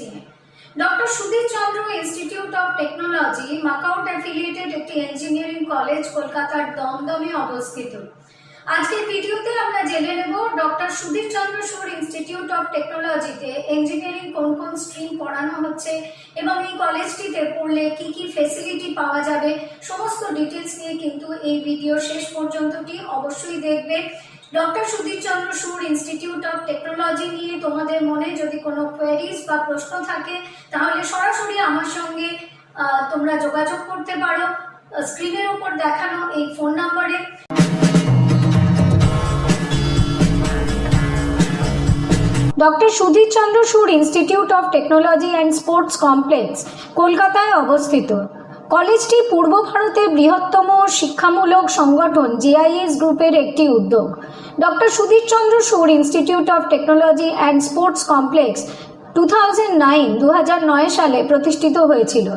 নিয়ে। Doctor Sudhir Chandra institute of technology MAKAUT affiliated একটি engineering college কলকাতার দমদমে অবস্থিত। আজকের ভিডিওতে আমরা জেনে নেব doctor Sudhir Chandra Sur institute of টেকনোলজিতে ইঞ্জিনিয়ারিং কোন কোন স্ট্রিম পড়ানো হচ্ছে এবং এই কলেজটিতে পড়লে কি কি ফেসিলিটি পাওয়া যাবে, সমস্ত ডিটেলস নিয়ে কিন্তু এই ভিডিও শেষ পর্যন্তটি অবশ্যই দেখবে। Doctor Sudhir Chandra Sur institute of technology নিয়ে তোমাদের মনে যদি কোনো কোয়েরিজ বা প্রশ্ন থাকে তাহলে সরাসরি আমার সঙ্গে তোমরা যোগাযোগ করতে পারো স্ক্রিনের উপর দেখানো এই ফোন নম্বরে। Doctor Sudhir Chandra Sur institute of technology and sports complex কলকাতায় অবস্থিত। কলেজটি পূর্ব ভারতের বৃহত্তম শিক্ষামূলক সংগঠন জিআইএস গ্রুপের একটি উদ্যোগ। Doctor Sudhir Chandra Sur institute of technology and sports complex 2009 সালে প্রতিষ্ঠিত হয়েছিল।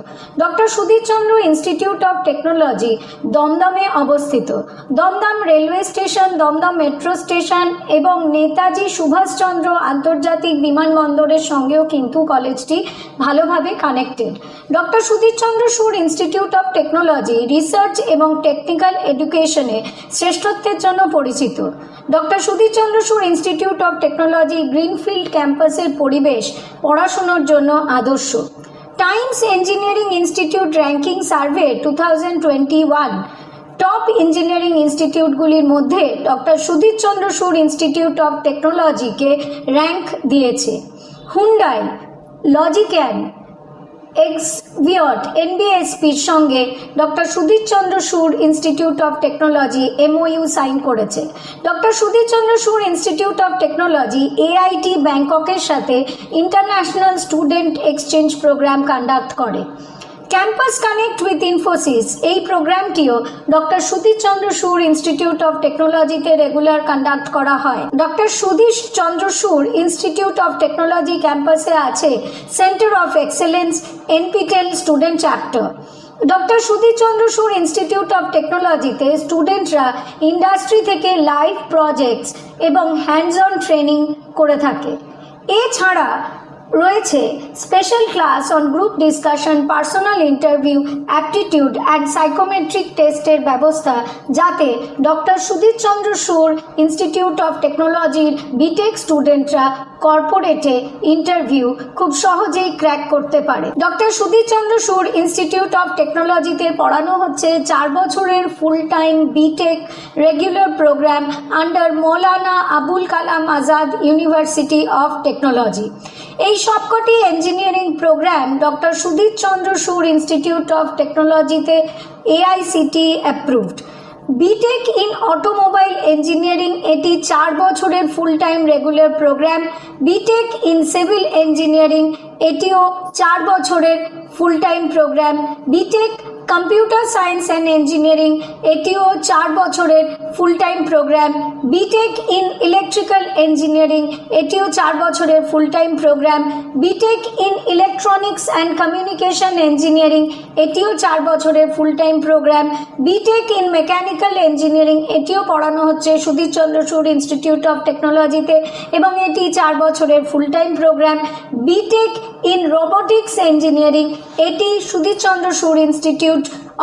Doctor Sudhir Chandra institute of technology দমদমে অবস্থিত। Dumdum railway station, Dumdum metro station এবং নেতাজি সুভাষচন্দ্র আন্তর্জাতিক বিমানবন্দরের সঙ্গেও কিন্তু কলেজটি ভালোভাবে connected. Doctor Sudhir Chandra Sur institute of technology research এবং টেকনিক্যাল এডুকেশনে শ্রেষ্ঠত্বের জন্য পরিচিত। Doctor Sudhir Chandra Sur institute of technology greenfield ক্যাম্পাসের পরিবেশ পড়াশোনার জন্য আদর্শ। Times engineering institute ranking survey 2021 top engineering ইনস্টিটিউটগুলির মধ্যে doctor Sudhir Chandra Sur institute of টেকনোলজিকে র্যাঙ্ক দিয়েছে। হুন্ডাই, লজিক্যান, এক্সভিয়ট, এনবিএসপির সঙ্গে doctor Sudhir Chandra Sur institute of technology MOU sign করেছে। Doctor Sudhir Chandra Sur institute of technology AIT ব্যাংককের সাথে international student exchange programme conduct করে। ক্যাম্পাস কানেক্ট উইথ ইনফোসিস এই প্রোগ্রামটিও doctor Sudhir Chandra Sur institute of টেকনোলজিতে রেগুলার কন্ডাক্ট করা হয়। Doctor Sudhir Chandra Sur institute of technology ক্যাম্পাসে আছে centre of excellence, NPTEL student chapter. Doctor Sudhir Chandra Sur institute of টেকনোলজিতে স্টুডেন্টরা ইন্ডাস্ট্রি থেকে লাইভ প্রজেক্টস এবং হ্যান্ডস অন ট্রেনিং করে থাকে। এছাড়া রয়েছে special class on group discussion, personal interview, aptitude and psychometric টেস্টের ব্যবস্থা, যাতে doctor Sudhir Chandra Sur institute of টেকনোলজির বিটেক স্টুডেন্টরা কর্পোরেটে ইন্টারভিউ খুব সহজেই ক্র্যাক করতে পারে। Doctor Sudhir Chandra Sur institute of টেকনোলজিতে পড়ানো হচ্ছে 4 বছরের full time BTech regular programme under Maulana Abul Kalam Azad university of technology. এই সবকটি engineering programme doctor Sudhir Chandra Sur institute of টেকনোলজিতে AICTE approved. BTech in automobile engineering এটি 4 বছরের full time regular programme. BTech in civil engineering এটিও 4 বছরের full time programme. BTech computer science and engineering এটিও 4 বছরের full time programme. BTech in electrical engineering এটিও 4 বছরের full time programme. BTech in electronics and communication engineering এটিও 4 বছরের full time programme. BTech in mechanical engineering এটিও পড়ানো হচ্ছে Sudhir Chandra Sur institute of টেকনোলজিতে এবং এটি 4 বছরের full time programme. BTech in robotics engineering এটি সুধীর চন্দ্র সুর ইনস্টিটিউট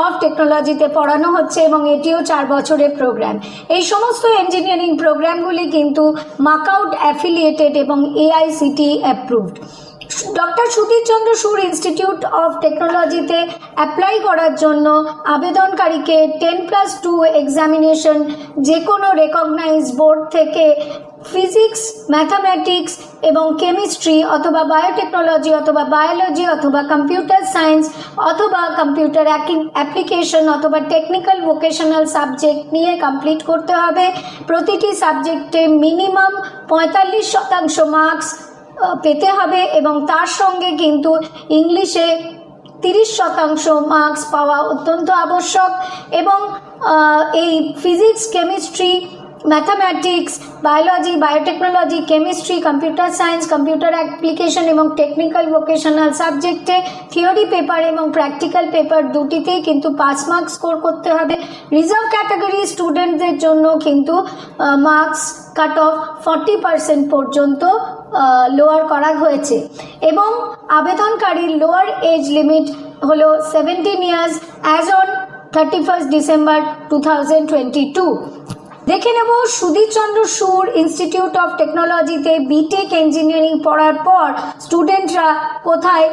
অফ টেকনোলজিতে পড়ানো হচ্ছে এবং এটিও 4 বছরের প্রোগ্রাম। এই সমস্ত ইঞ্জিনিয়ারিং প্রোগ্রামগুলি কিন্তু মাকাউট অ্যাফিলিয়েটেড এবং AICTE approved. Doctor Sudhir Chandra Sur institute of টেকনোলজিতে অ্যাপ্লাই করার জন্য আবেদনকারীকে 10+2 এক্সামিনেশন যে কোনো রেকগনাইজ বোর্ড থেকে ফিজিক্স, ম্যাথামেটিক্স এবং কেমিস্ট্রি অথবা বায়োটেকনোলজি অথবা বায়োলজি অথবা কম্পিউটার সায়েন্স অথবা কম্পিউটার অ্যাপ্লিকেশন অথবা টেকনিক্যাল ভোকেশনাল সাবজেক্ট নিয়ে কমপ্লিট করতে হবে। প্রতিটি সাবজেক্টে মিনিমাম 45% মার্কস পেতে হবে এবং তার সঙ্গে কিন্তু ইংলিশে 30% মার্কস পাওয়া অত্যন্ত আবশ্যক। এবং এই physics, chemistry mathematics, biology, biotechnology, chemistry, computer science, computer application এবং টেকনিক্যাল ভোকেশনাল সাবজেক্টে থিওরি পেপার এবং প্র্যাকটিক্যাল পেপার দুটিতেই কিন্তু পাস মার্কস স্কোর করতে হবে। রিজার্ভ ক্যাটাগরি স্টুডেন্টদের জন্য কিন্তু মার্কস কাট অফ 40% পর্যন্ত লোয়ার করা হয়েছে এবং আবেদনকারীর লোয়ার এজ লিমিট হলো 17 ইয়ার্স অ্যাজ অন 31 ডিসেম্বর 2022। দেখে নেব সুধীরচন্দ্র সুর ইনস্টিটিউট অফ টেকনোলজিতে বিটেক ইঞ্জিনিয়ারিং পড়ার পর স্টুডেন্টরা কোথায়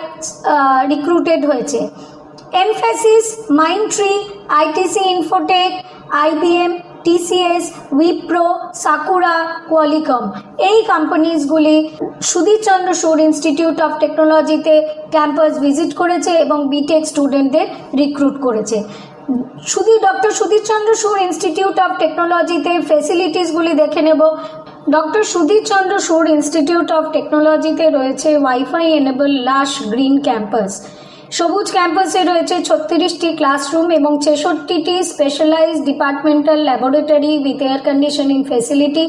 রিক্রুটেড হয়েছে। Mphasis, Mindtree, ITC Infotech, IBM, TCS, Wipro, Sakura, Qualcomm এই কোম্পানিজগুলি সুধীরচন্দ্র সুর ইনস্টিটিউট অফ টেকনোলজিতে ক্যাম্পাস ভিজিট করেছে এবং বিটেক স্টুডেন্টদের রিক্রুট করেছে। Doctor Sudhir Chandra Sur institute of টেকনোলজিতে ফেসিলিটিসগুলি দেখে নেব। Doctor Sudhir Chandra Sur institute of টেকনোলজিতে রয়েছে wifi enable lush green campus. সবুজ ক্যাম্পাসে রয়েছে 36টি ক্লাসরুম এবং 66টি specialised departmental laboratory with air conditioning facility.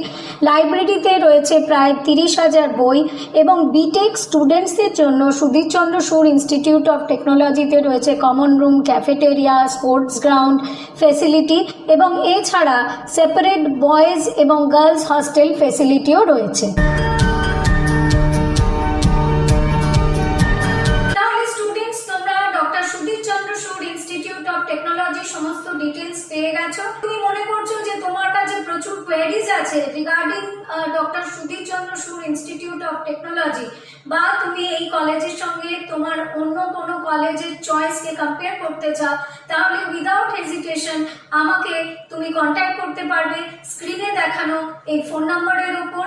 লাইব্রেরিতে রয়েছে প্রায় 30,000 বই এবং বিটেক স্টুডেন্টসদের জন্য সুধীরচন্দ্র সুর ইনস্টিটিউট অফ টেকনোলজিতে রয়েছে common room, cafeteria, sports ground facility এবং এছাড়া সেপারেট বয়েজ এবং গার্লস হস্টেল ফেসিলিটিও রয়েছে। টেকনোলজি সমস্ত ডিটেলস পেয়ে গেছো। তুমি মনে করছো যে তোমার কাছে প্রচুর কোয়েরিজ আছে regarding doctor Sudhir Chandra Sur institute of technology, বা তুমি এই কলেজের সঙ্গে তোমার অন্য কোনো কলেজের চয়েসকে কম্পেয়ার করতে চাও, তাহলে উইদাউট হেজিটেশন আমাকে তুমি কন্ট্যাক্ট করতে পারবে স্ক্রিনে দেখানো এই ফোন নম্বরের উপর।